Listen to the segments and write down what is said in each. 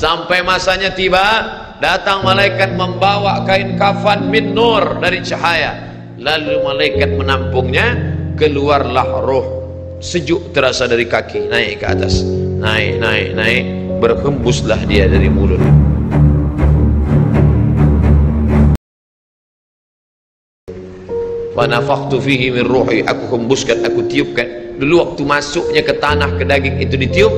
Sampai masanya tiba, datang malaikat membawa kain kafan min nur, dari cahaya. Lalu malaikat menampungnya, keluarlah roh. Sejuk terasa dari kaki, naik ke atas, naik, berhembuslah dia dari mulut. Wa nafakhtu fihi min ruhi, aku hembuskan, aku tiupkan. Dulu waktu masuknya ke tanah, ke daging itu ditiup,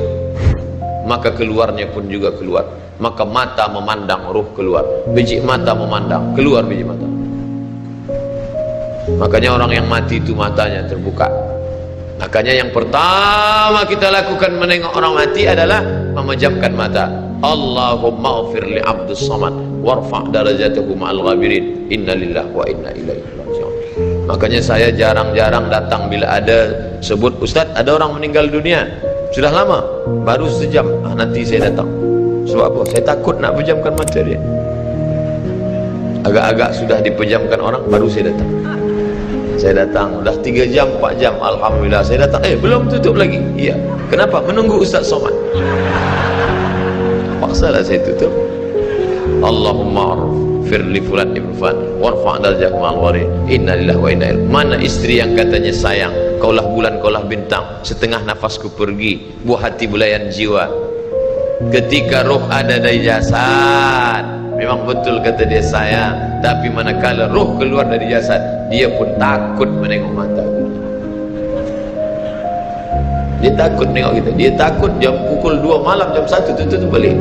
maka keluarnya pun juga keluar. Maka mata memandang, ruh keluar. Biji mata memandang, keluar biji mata. Makanya orang yang mati itu matanya terbuka. Makanya yang pertama kita lakukan menengok orang mati adalah memejamkan mata. Allahumma ghfir li abdus samad warfa' darajatahu ma'al ghabirin, inna lillahi wa inna ilaihi raji'un. Makanya saya jarang-jarang datang bila ada sebut, Ustaz ada orang meninggal dunia, sudah lama, baru sejam, nanti saya datang. Sebab apa? Saya takut nak pejamkan mata dia. Agak-agak sudah dipejamkan orang, baru saya datang. Saya datang, udah 3 jam, 4 jam, alhamdulillah saya datang. Belum tutup lagi. Iya. Kenapa? Menunggu Ustaz Somad. Paksalah saya tutup. Allahumma ighfir li fulan ibn fulan warfa' darajatahu ma'al ghabirin, inna lillahi wa inna ilaihi. Mana istri yang katanya sayang, kaulah bulan, kaulah bintang, setengah nafasku pergi, buah hati belayan jiwa. Ketika roh ada dari jasad, memang betul kata dia sayang, tapi manakala roh keluar dari jasad, dia pun takut menengok mata. Dia takut menengok kita. Dia takut jam pukul 2 malam, jam 1 tutup balik.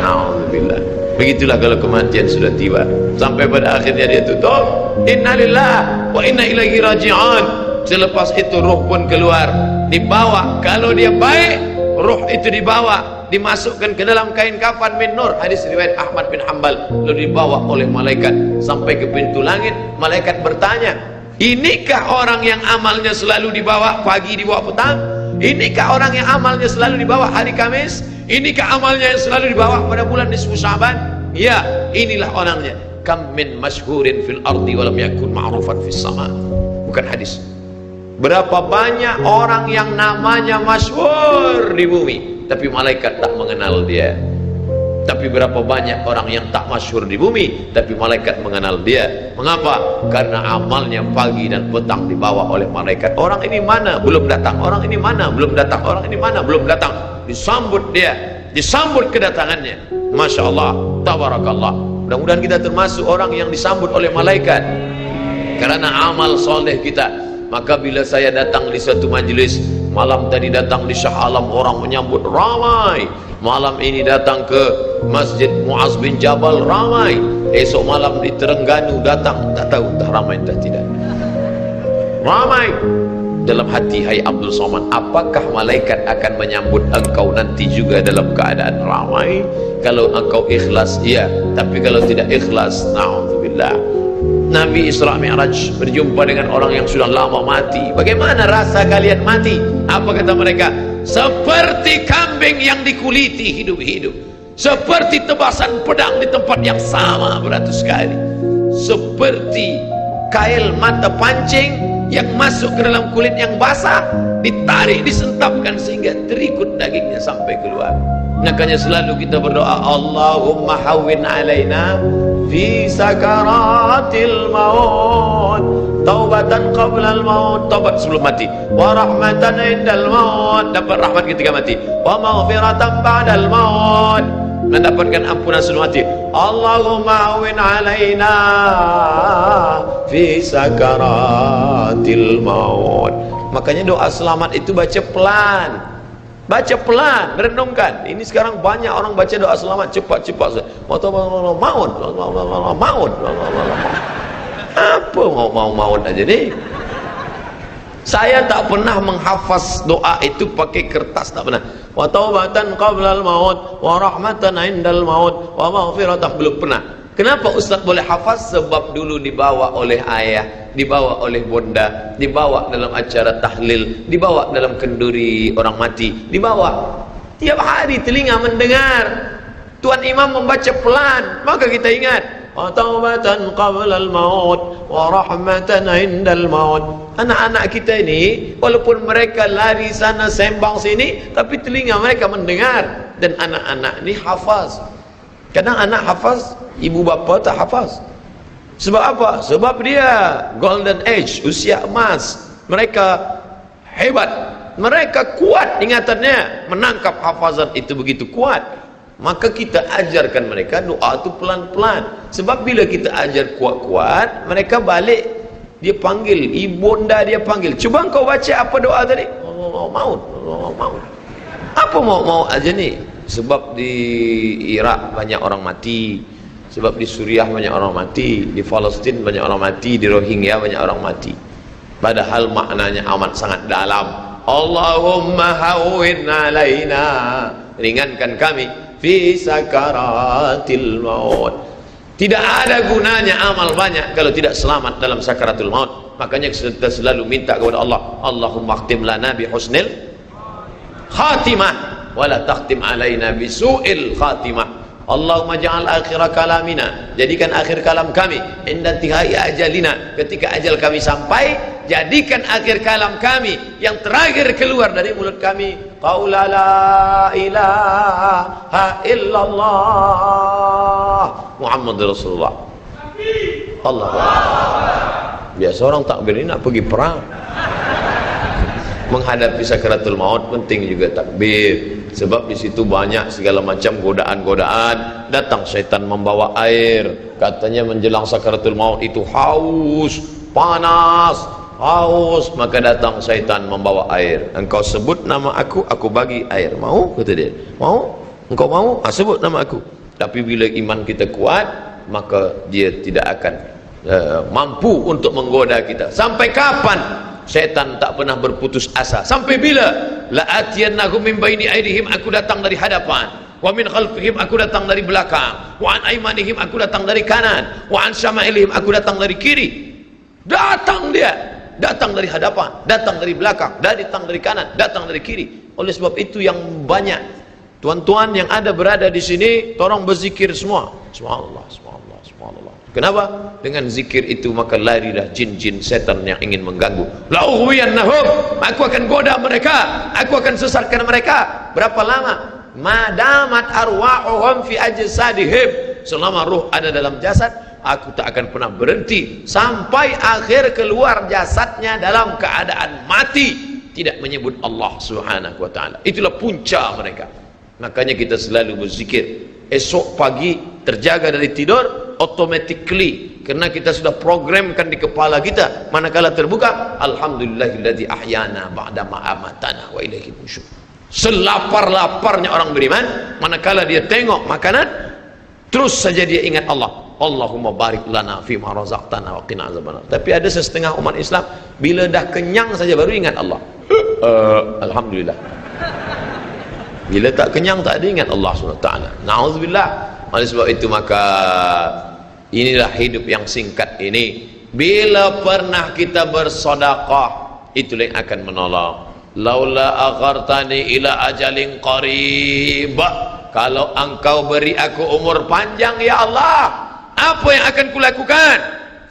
Alhamdulillah. Begitulah kalau kematian sudah tiba. Sampai pada akhirnya dia tutup, innalillahi wa inna ilaihi raji'un. Selepas itu roh pun keluar, dibawa. Kalau dia baik, roh itu dibawa, dimasukkan ke dalam kain kafan min nur, hadis riwayat Ahmad bin Hanbal. Lalu dibawa oleh malaikat sampai ke pintu langit. Malaikat bertanya, inikah orang yang amalnya selalu dibawa pagi, dibawa petang? Inikah orang yang amalnya selalu dibawa hari Kamis? Inikah amalnya yang selalu dibawa pada bulan nisfu Sya'ban? Ya, inilah orangnya. Kam min masyhurin fil ardi walam yakun ma'rufan fis sama. Bukan hadis. Berapa banyak orang yang namanya masyhur di bumi, tapi malaikat tak mengenal dia. Tapi berapa banyak orang yang tak masyhur di bumi, tapi malaikat mengenal dia. Mengapa? Karena amalnya pagi dan petang dibawa oleh malaikat. Orang ini mana? Belum datang. Orang ini mana? Belum datang. Orang ini mana? Belum datang. Disambut dia, disambut kedatangannya. Masya Allah, tabarakallah. Mudah-mudahan kita termasuk orang yang disambut oleh malaikat karena amal soleh kita. Maka bila saya datang di suatu majelis, malam tadi datang di Shah Alam, orang menyambut ramai. Malam ini datang ke Masjid Muaz bin Jabal, ramai. Esok malam di Terengganu datang, tak tahu entah ramai entah tidak. Ramai. Dalam hati, hai Abdul Somad, apakah malaikat akan menyambut engkau nanti juga dalam keadaan ramai? Kalau engkau ikhlas, iya. Tapi kalau tidak ikhlas, na'udzubillah. Nabi Isra Mi'raj berjumpa dengan orang yang sudah lama mati. Bagaimana rasa kalian mati? Apa kata mereka? Seperti kambing yang dikuliti hidup-hidup, seperti tebasan pedang di tempat yang sama beratus kali, seperti kail mata pancing yang masuk ke dalam kulit yang basah, ditarik, disentapkan sehingga terikut dagingnya sampai keluar. Makanya selalu kita berdoa, Allahumma hawwin alaina fi sakaratil maut, taubatan qabla al maut, taubat sebelum mati, wa rahmatan indal maut, dapat rahmat ketika mati, wa maghfiratan ba'dal maut, mendapatkan ampunan sebelum mati. Allahumma hawwin alaina fi sakaratil maut. Makanya doa selamat itu baca pelan. Baca pelan, merenungkan. Ini sekarang banyak orang baca doa selamat cepat-cepat. Maut. Apa maut aja nih? Saya tak pernah menghafaz doa itu pakai kertas, tak pernah. Wa taubatan qabla al-maut wa rahmatan indal maut wa maghfiratan, belum pernah. Kenapa Ustaz boleh hafaz? Sebab dulu dibawa oleh ayah, dibawa oleh bunda, dibawa dalam acara tahlil, dibawa dalam kenduri orang mati, dibawa. Tiap hari telinga mendengar Tuan Imam membaca pelan, maka kita ingat wa taubatan qabla al-maut wa rahmatan 'inda al-maut. Anak-anak kita ini walaupun mereka lari sana sembang sini, tapi telinga mereka mendengar. Dan anak-anak ini hafaz. Kadang anak hafaz, ibu bapa tak hafaz. Sebab apa? Sebab dia golden age, usia emas. Mereka hebat, mereka kuat ingatannya, menangkap hafazan itu begitu kuat. Maka kita ajarkan mereka doa itu pelan-pelan. Sebab bila kita ajar kuat-kuat, mereka balik, dia panggil, ibunda dia panggil, cuba kau baca apa doa tadi? Allah maut, Allah maut. Apa mau aja nih? Sebab di Irak banyak orang mati, sebab di Suriah banyak orang mati, di Palestin banyak orang mati, di Rohingya banyak orang mati. Padahal maknanya amat sangat dalam. Allahumma hawwin alaina, ringankan kami fi sakaratil maut. Tidak ada gunanya amal banyak kalau tidak selamat dalam sakaratul maut. Makanya kita selalu minta kepada Allah, Allahumma khtim lana bi husnil khatimah wa la takhtim alaina bi su'il khatimah. Allahumma ja'al akhir kalamina, jadikan akhir kalam kami inda intihai ajalina, ketika ajal kami sampai, jadikan akhir kalam kami yang terakhir keluar dari mulut kami qaula la ilaha illallah Muhammadur Rasulullah. Allah. Biasa orang takbir ini nak pergi perang. Menghadapi sakaratul maut penting juga takbir. Sebab di situ banyak segala macam godaan-godaan. Datang syaitan membawa air, katanya menjelang sakaratul maut itu haus, panas, haus, maka datang syaitan membawa air. Engkau sebut nama aku bagi air. Mau? Kata dia. Mau? Engkau mau? Sebut nama aku. Tapi bila iman kita kuat, maka dia tidak akan mampu untuk menggoda kita. Sampai kapan syaitan tak pernah berputus asa? Sampai bila? La atiyannahum min baini aydihim, aku datang dari hadapan, wa min khalfihim, aku datang dari belakang, wa an aymanihim, aku datang dari kanan, wa an syama'ilihim, aku datang dari kiri. Datang dia, datang dari hadapan, datang dari belakang, datang dari kanan, datang dari kiri. Oleh sebab itu yang banyak tuan-tuan yang ada berada di sini, tolong berzikir semua, subhanallah, subhanallah, subhanallah. Kenapa? Dengan zikir itu maka larilah jin-jin setan yang ingin mengganggu. La'uhwiyannahum, aku akan goda mereka, aku akan sesatkan mereka. Berapa lama? Madamat arwahuhum fi ajsadihim, selama ruh ada dalam jasad, aku tak akan pernah berhenti sampai akhir keluar jasadnya dalam keadaan mati, tidak menyebut Allah Subhanahu wa taala. Itulah punca mereka. Makanya kita selalu berzikir. Esok pagi terjaga dari tidur automatically, karena kita sudah programkan di kepala kita, manakala terbuka, alhamdulillahilladzi ahyana ba'da ma amatana wa ilaihi nusyur. Selapar-laparnya orang beriman, manakala dia tengok makanan, terus saja dia ingat Allah. Allahumma barik lana fi ma razaqtana wa qina azabannar. Tapi ada setengah umat Islam, bila dah kenyang saja baru ingat Allah. Alhamdulillah. Bila tak kenyang tak ada ingat Allah SWT. Na'udzubillah. Oleh sebab itu maka inilah hidup yang singkat ini. Bila pernah kita bersedekah, itulah yang akan menolong. Laula aghartani ila ajalin qarib, kalau engkau beri aku umur panjang ya Allah, apa yang akan kulakukan?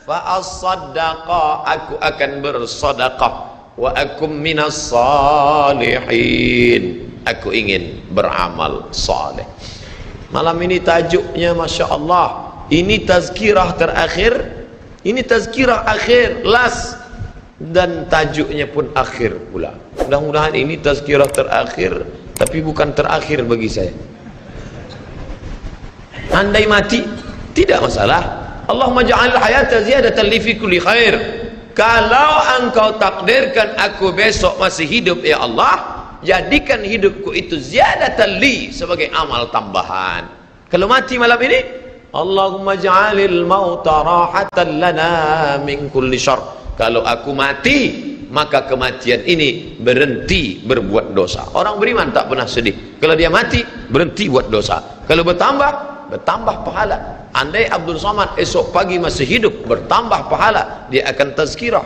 Fa as-saddaqa, aku akan bersedekah, wa akum minas salihin, aku ingin beramal saleh. Malam ini tajuknya Masya Allah, ini tazkirah terakhir, ini tazkirah akhir, last, dan tajuknya pun akhir pula. Mudah-mudahan ini tazkirah terakhir, tapi bukan terakhir bagi saya. Andai mati tidak masalah. Allahumma ja'al hayata ziyadatan li fi kulli khair. Kalau engkau takdirkan aku besok masih hidup ya Allah, jadikan hidupku itu ziyadatan li, sebagai amal tambahan. Kalau mati malam ini, Allahumma ja'alil mauta rahatan lana min kulli syarr. Kalau aku mati, maka kematian ini berhenti berbuat dosa. Orang beriman tak pernah sedih. Kalau dia mati, berhenti buat dosa. Kalau bertambah pahala. Andai Abdul Somad esok pagi masih hidup, bertambah pahala, dia akan tazkirah,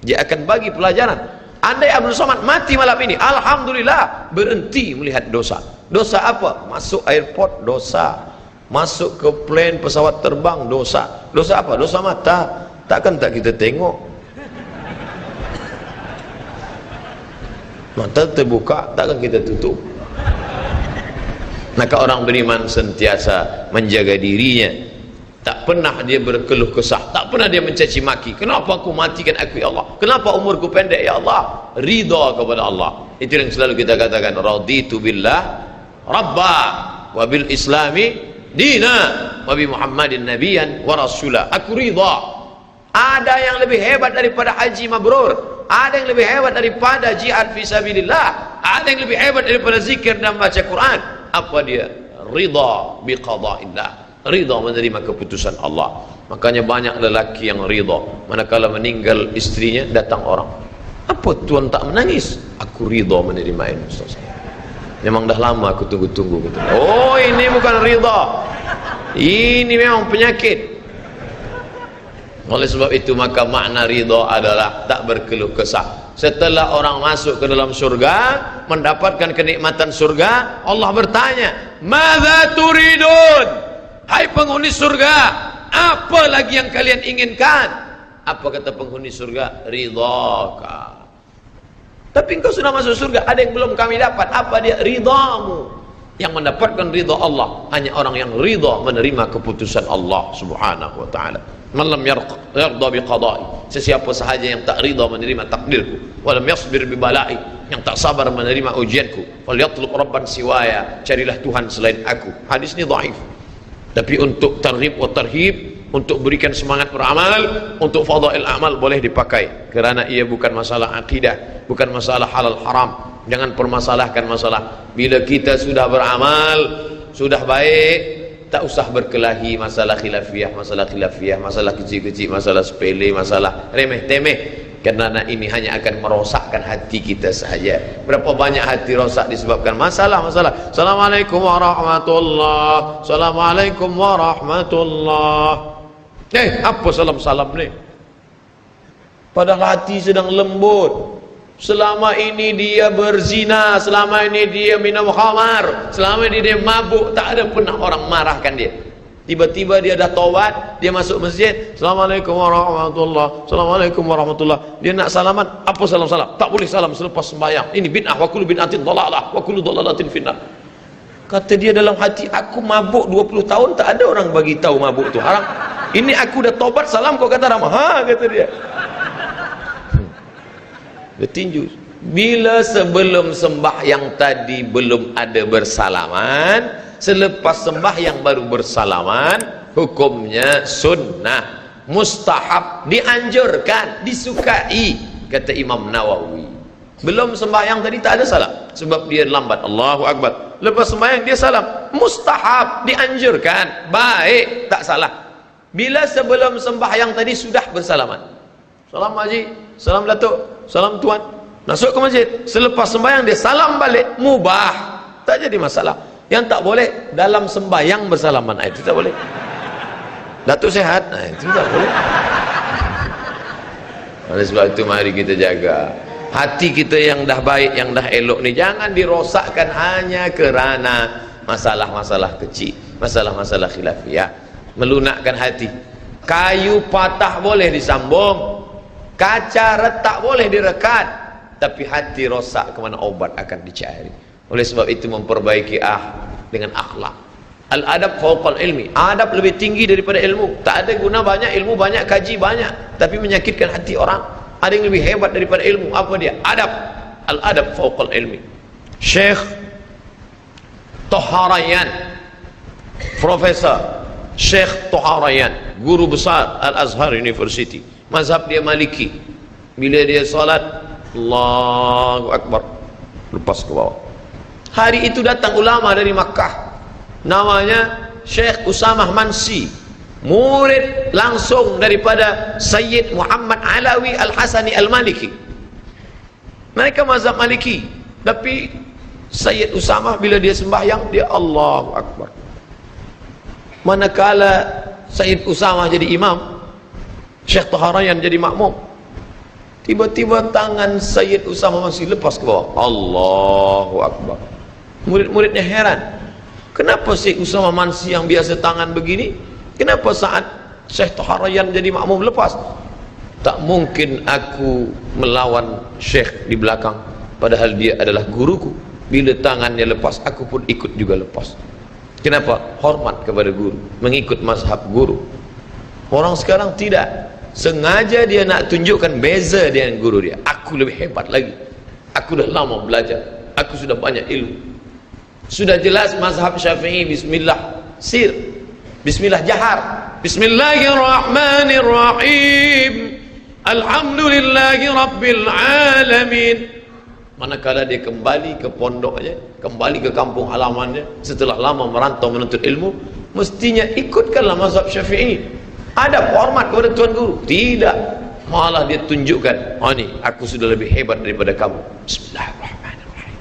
dia akan bagi pelajaran. Andai Abdul Somad mati malam ini, alhamdulillah, berhenti melihat dosa. Dosa apa? Masuk airport dosa, Masuk ke plane, pesawat terbang, dosa. Dosa apa? Dosa mata. Takkan tak kita tengok. Mata terbuka, takkan kita tutup. Maka orang beriman sentiasa menjaga dirinya. Tak pernah dia berkeluh kesah, tak pernah dia mencaci maki. Kenapa aku matikan aku ya Allah? Kenapa umurku pendek ya Allah? Ridha kepada Allah. Itu yang selalu kita katakan, raditu billah rabba wa bil islami dina wa bi Muhammadin nabiyan wa rasula. Aku ridha. Ada yang lebih hebat daripada haji mabrur, ada yang lebih hebat daripada jihad fisabilillah, ada yang lebih hebat daripada zikir dan baca Quran. Apa dia? Ridha bi qada'illah. Ridha menerima keputusan Allah. Makanya banyak lelaki yang ridha manakala meninggal istrinya, datang orang, apa tuan tak menangis? Aku ridha menerima ini, Ustaz. Memang dah lama aku tunggu-tunggu. Oh, ini bukan ridha, ini memang penyakit. Oleh sebab itu maka makna ridha adalah tak berkeluh kesah. Setelah orang masuk ke dalam surga, mendapatkan kenikmatan surga, Allah bertanya, "Madza turidun?" Hai penghuni surga, apa lagi yang kalian inginkan? Apa kata penghuni surga? Ridhaka. Tapi engkau sudah masuk surga, ada yang belum kami dapat. Apa dia? Ridhamu. Yang mendapatkan ridha Allah hanya orang yang ridha menerima keputusan Allah subhanahu wa ta'ala. Man lam yarda bi qada'i, sesiapa sahaja yang tak ridha menerima takdirku, walam yasbir bi bala'i, yang tak sabar menerima ujianku, wal yatlub rabban siwaya, carilah Tuhan selain aku. Hadis ini dhaif. Tapi untuk targhib wa tarhib, untuk berikan semangat beramal, untuk fadail amal boleh dipakai, kerana ia bukan masalah akidah, bukan masalah halal haram. Jangan permasalahkan masalah. Bila kita sudah beramal, sudah baik, tak usah berkelahi masalah khilafiyah, masalah kecil-kecil, masalah sepele, masalah remeh-temeh. Kerana ini hanya akan merosakkan hati kita sahaja. Berapa banyak hati rosak disebabkan masalah-masalah. Assalamualaikum warahmatullahi, Assalamualaikum warahmatullahi. Apa salam-salam ni? Padahal hati sedang lembut. Selama ini dia berzina, selama ini dia minum khamar, selama ini dia mabuk, tak ada pernah orang marahkan dia. Tiba-tiba dia dah taubat, dia masuk masjid, Assalamualaikum warahmatullahi, Assalamualaikum warahmatullahi. Dia nak salaman, apa salam-salam? Tak boleh salam selepas sembahyang. Ini bid'ah, wa kullu bid'atin dhalalah, wa kullu dhalalatin finnar. Kata dia dalam hati, aku mabuk 20 tahun, tak ada orang bagi tahu mabuk tu haram. Ini aku dah taubat, salam kau kata ramah. Ha, kata dia. Bertinju. Bila sebelum sembahyang tadi belum ada bersalaman, selepas sembahyang baru bersalaman, hukumnya sunnah, mustahab, dianjurkan, disukai, kata Imam Nawawi. Belum sembahyang tadi tak ada salam, sebab dia lambat. Allahu Akbar. Lepas sembahyang dia salam, mustahab, dianjurkan, baik, tak salah. Bila sebelum sembahyang tadi sudah bersalaman, salam haji, salam datuk, salam tuan, masuk ke masjid, selepas sembahyang dia salam balik, mubah, tak jadi masalah. Yang tak boleh dalam sembahyang bersalaman, itu tak boleh. Datuk sehat, itu tak boleh. Oleh sebab itu mari kita jaga hati kita yang dah baik, yang dah elok ni, jangan dirosakkan hanya kerana masalah-masalah kecil, masalah-masalah khilafiyah. Melunakkan hati. Kayu patah boleh disambung, kaca retak boleh direkat, tapi hati rosak, kemana obat akan dicari. Oleh sebab itu memperbaiki dengan akhlak. Al-adab fawqal ilmi, adab lebih tinggi daripada ilmu. Tak ada guna banyak ilmu, banyak kaji banyak, tapi menyakitkan hati orang. Ada yang lebih hebat daripada ilmu, apa dia? Adab. Al-adab fawqal ilmi. Syekh Toharayan, Profesor Syekh Toharayan, guru besar Al-Azhar University, mazhab dia Maliki. Bila dia salat, Allahu Akbar, lepas ke bawah. Hari itu datang ulama dari Makkah, namanya Syekh Usamah Mansi, murid langsung daripada Sayyid Muhammad Alawi Al-Hasani Al-Maliki. Mereka mazhab Maliki, tapi Sayyid Usamah bila dia sembahyang, dia Allahu Akbar. Manakala Sayyid Usamah jadi imam, Syekh Toharayan jadi makmum, tiba-tiba tangan Sayyid Usamah masih lepas ke bawah, Allahu Akbar. Murid-muridnya heran, Kenapa Syekh Usama Mansi yang biasa tangan begini, kenapa saat Syekh Taharayan jadi makmum lepas? Tak mungkin aku melawan Syekh di belakang, padahal dia adalah guruku. Bila tangannya lepas, aku pun ikut juga lepas. Kenapa? Hormat kepada guru, mengikut mazhab guru. Orang sekarang tidak, sengaja dia nak tunjukkan beza dengan guru dia. Aku lebih hebat lagi, aku dah lama belajar, aku sudah banyak ilmu. Sudah jelas mazhab Syafi'i bismillah sir, bismillah jahar, bismillahirrahmanirrahim, alhamdulillahi rabbil alamin. Manakala dia kembali ke pondoknya, kembali ke kampung halamannya setelah lama merantau menuntut ilmu, mestinya ikutkanlah mazhab Syafi'i. Ada hormat kepada tuan guru? Tidak, malah dia tunjukkan, oh ni aku sudah lebih hebat daripada kamu. Bismillahirrahmanirrahim,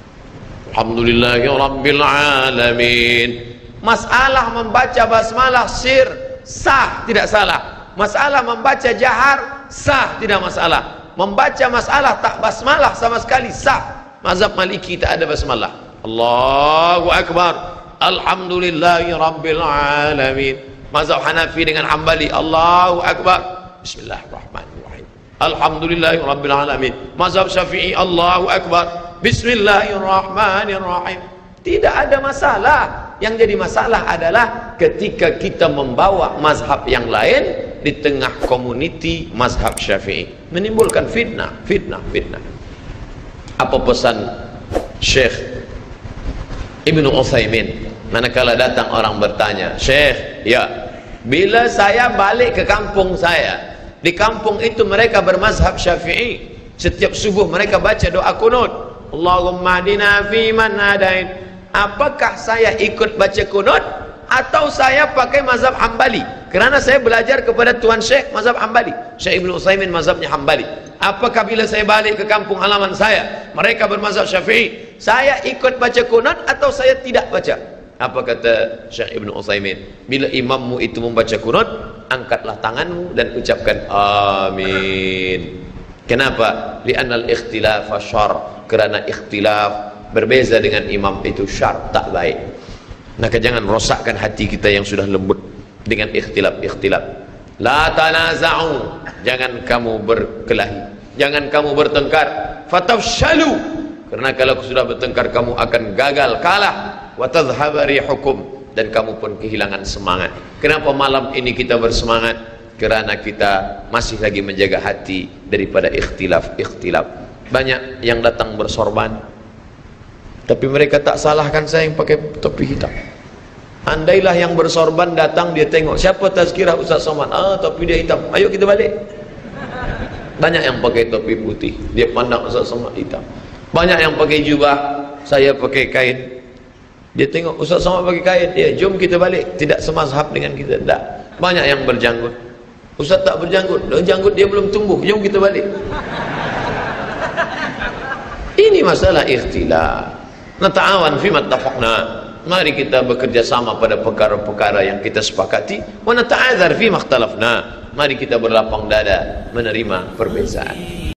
alhamdulillahi rabbil alamin. Masalah membaca basmalah sir sah, tidak salah. Masalah membaca jahar sah, tidak masalah. Membaca masalah tak basmalah sama sekali sah. Mazhab Maliki tak ada basmalah. Allahu Akbar, alhamdulillahi rabbil alamin. Mazhab Hanafi dengan Hambali, Allahu Akbar, bismillahirrahmanirrahim, alhamdulillahi rabbil alamin. Mazhab Syafi'i, Allahu Akbar, bismillahirrahmanirrahim. Tidak ada masalah. Yang jadi masalah adalah ketika kita membawa mazhab yang lain di tengah komuniti mazhab Syafi'i, menimbulkan fitnah. Apa pesan Syekh Ibnu Utsaimin manakala datang orang bertanya, Syekh, ya, bila saya balik ke kampung saya, di kampung itu mereka bermazhab Syafi'i, setiap subuh mereka baca doa kunut, Allahumma hadina fi man hadain. Apakah saya ikut baca kunut atau saya pakai mazhab Hambali? Kerana saya belajar kepada Tuan Syekh mazhab Hambali, Syekh Ibnu Utsaimin mazhabnya Hambali. Apakah bila saya balik ke kampung halaman saya, mereka bermazhab Syafi'i, saya ikut baca kunut atau saya tidak baca? Apa kata Syekh Ibnu Utsaimin? Bila imammu itu membaca kunut, angkatlah tanganmu dan ucapkan amin. Kenapa? Li'annal ikhtilaf syarr. Kerana ikhtilaf, berbeza dengan imam itu syar, tak baik. Maka jangan rosakkan hati kita yang sudah lembut dengan ikhtilaf. La tanaza'u, jangan kamu berkelahi, jangan kamu bertengkar. Fatafshalu, karena kalau sudah bertengkar kamu akan gagal, kalah. Wa tadhhab rihukum, dan kamu pun kehilangan semangat. Kenapa malam ini kita bersemangat? Kerana kita masih lagi menjaga hati daripada ikhtilaf. Banyak yang datang bersorban, tapi mereka tak salahkan saya yang pakai topi hitam. Andailah yang bersorban datang, dia tengok siapa tazkirah Ustaz Somad, topi dia hitam, ayo kita balik. Banyak yang pakai topi putih, dia pandang Ustaz Somad hitam. Banyak yang pakai jubah, saya pakai kain, dia tengok Ustaz Somad pakai kain, ya jom kita balik. Tidak semazhab dengan kita, tak. Banyak yang berjanggut, Ustaz tak berjanggut, janggut dia belum tumbuh, jom kita balik. Ini masalah ikhtilaf. Nata'awan fima ittafaqna. Mari kita bekerja sama pada perkara-perkara yang kita sepakati. Wa nata'adzar fima ikhtalafna. Mari kita berlapang dada menerima perbezaan.